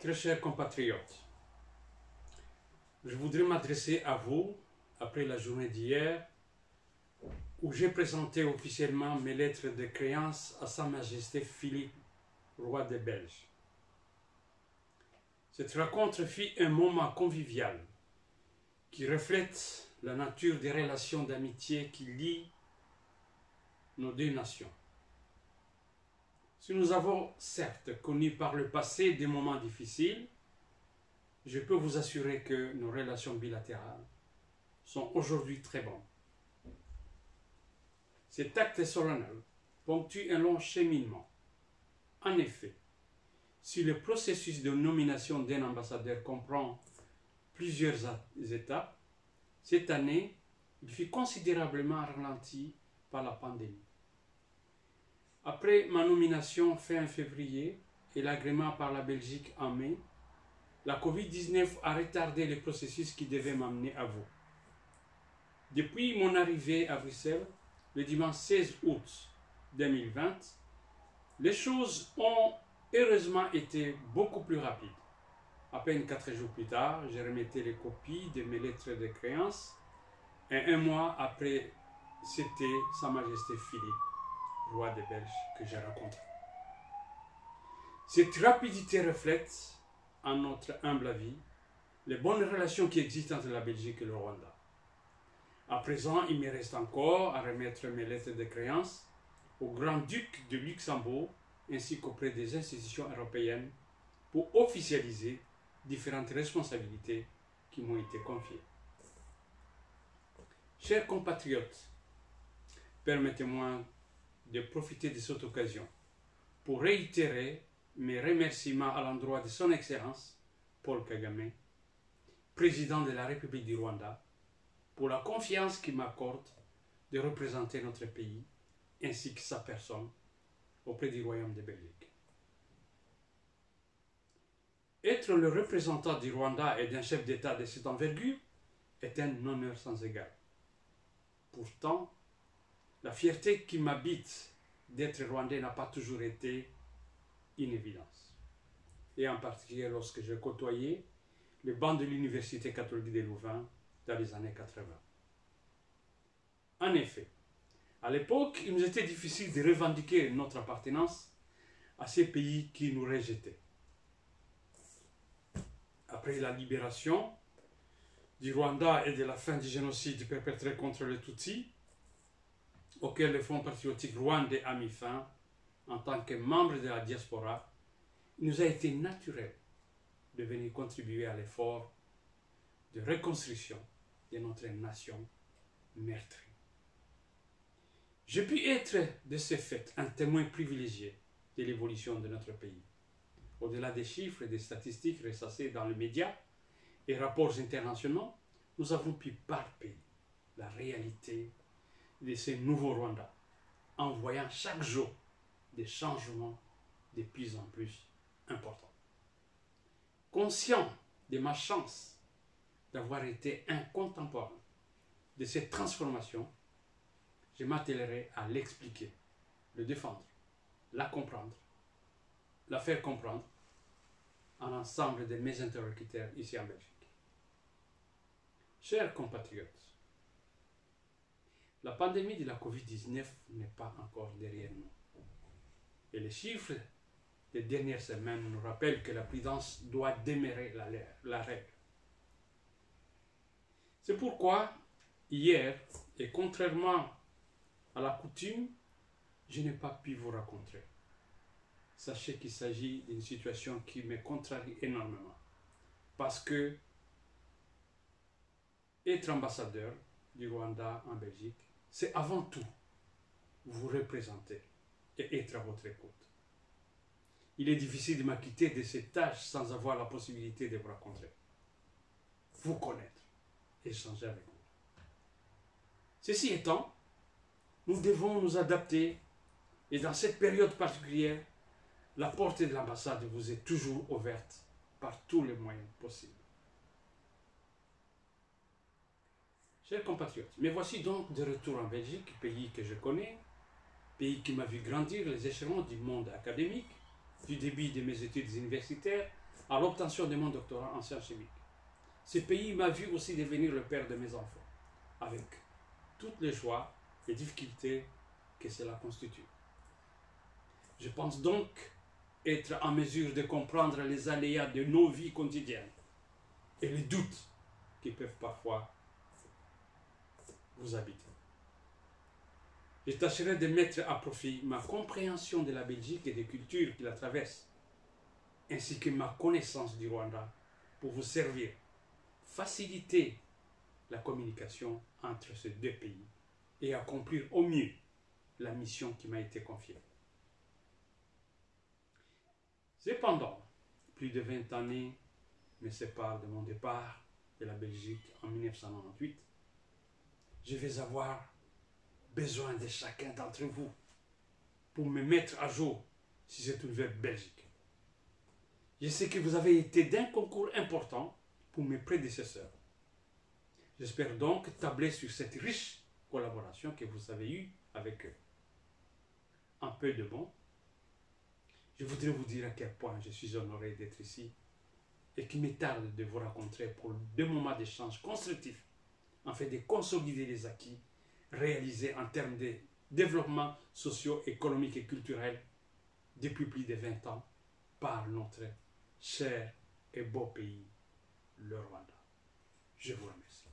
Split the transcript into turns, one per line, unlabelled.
Très chers compatriotes, je voudrais m'adresser à vous après la journée d'hier où j'ai présenté officiellement mes lettres de créance à Sa Majesté Philippe, roi des Belges. Cette rencontre fut un moment convivial qui reflète la nature des relations d'amitié qui lient nos deux nations. Si nous avons certes connu par le passé des moments difficiles, je peux vous assurer que nos relations bilatérales sont aujourd'hui très bonnes. Cet acte solennel ponctue un long cheminement. En effet, si le processus de nomination d'un ambassadeur comprend plusieurs étapes, cette année, il fut considérablement ralenti par la pandémie. Après ma nomination fin février et l'agrément par la Belgique en mai, la Covid-19 a retardé le processus qui devait m'amener à vous. Depuis mon arrivée à Bruxelles, le dimanche 16 août 2020, les choses ont heureusement été beaucoup plus rapides. À peine 4 jours plus tard, j'ai remetté les copies de mes lettres de créance et un mois après, c'était Sa Majesté Philippe, roi des Belges, que j'ai rencontré. Cette rapidité reflète, en notre humble avis, les bonnes relations qui existent entre la Belgique et le Rwanda. À présent, il me reste encore à remettre mes lettres de créance au Grand-Duc de Luxembourg ainsi qu'auprès des institutions européennes pour officialiser différentes responsabilités qui m'ont été confiées. Chers compatriotes, permettez-moi de profiter de cette occasion pour réitérer mes remerciements à l'endroit de Son Excellence Paul Kagame, président de la République du Rwanda, pour la confiance qu'il m'accorde de représenter notre pays ainsi que sa personne auprès du Royaume de Belgique. Être le représentant du Rwanda et d'un chef d'État de cette envergure est un honneur sans égal. Pourtant, la fierté qui m'habite d'être rwandais n'a pas toujours été une évidence. Et en particulier lorsque je côtoyais les bancs de l'Université catholique de Louvain dans les années 80. En effet, à l'époque, il nous était difficile de revendiquer notre appartenance à ces pays qui nous rejetaient. Après la libération du Rwanda et de la fin du génocide perpétré contre les Tutsis, auquel le Front patriotique rwandais a mis fin, en tant que membre de la diaspora, il nous a été naturel de venir contribuer à l'effort de reconstruction de notre nation meurtrie. J'ai pu être de ce fait un témoin privilégié de l'évolution de notre pays. Au-delà des chiffres et des statistiques ressassées dans les médias et rapports internationaux, nous avons pu palper la réalité de ce nouveau Rwanda, en voyant chaque jour des changements de plus en plus importants. Conscient de ma chance d'avoir été un contemporain de cette transformation, je m'attellerai à l'expliquer, le défendre, la comprendre, la faire comprendre à l'ensemble de mes interlocuteurs ici en Belgique. Chers compatriotes, la pandémie de la Covid-19 n'est pas encore derrière nous. Et les chiffres des dernières semaines nous rappellent que la prudence doit demeurer la règle. C'est pourquoi, hier, et contrairement à la coutume, je n'ai pas pu vous rencontrer. Sachez qu'il s'agit d'une situation qui me contrarie énormément. Parce que être ambassadeur du Rwanda en Belgique, c'est avant tout vous représenter et être à votre écoute. Il est difficile de m'acquitter de cette tâche sans avoir la possibilité de vous rencontrer, vous connaître, échanger avec vous. Ceci étant, nous devons nous adapter et dans cette période particulière, la porte de l'ambassade vous est toujours ouverte par tous les moyens possibles. Chers compatriotes, me voici donc de retour en Belgique, pays que je connais, pays qui m'a vu grandir les échelons du monde académique, du début de mes études universitaires à l'obtention de mon doctorat en sciences chimiques. Ce pays m'a vu aussi devenir le père de mes enfants, avec toutes les joies et difficultés que cela constitue. Je pense donc être en mesure de comprendre les aléas de nos vies quotidiennes et les doutes qui peuvent parfois vous habiter. Je tâcherai de mettre à profit ma compréhension de la Belgique et des cultures qui la traversent, ainsi que ma connaissance du Rwanda, pour vous servir, faciliter la communication entre ces deux pays et accomplir au mieux la mission qui m'a été confiée. Cependant, plus de 20 années me séparent de mon départ de la Belgique en 1998. Je vais avoir besoin de chacun d'entre vous pour me mettre à jour si c'est une vraie Belgique. Je sais que vous avez été d'un concours important pour mes prédécesseurs. J'espère donc tabler sur cette riche collaboration que vous avez eue avec eux. Un peu de bon, je voudrais vous dire à quel point je suis honoré d'être ici et qu'il me tarde de vous rencontrer pour des moments d'échange constructifs afin de consolider les acquis réalisés en termes de développement socio-économique et culturel depuis plus de 20 ans par notre cher et beau pays, le Rwanda. Je vous remercie.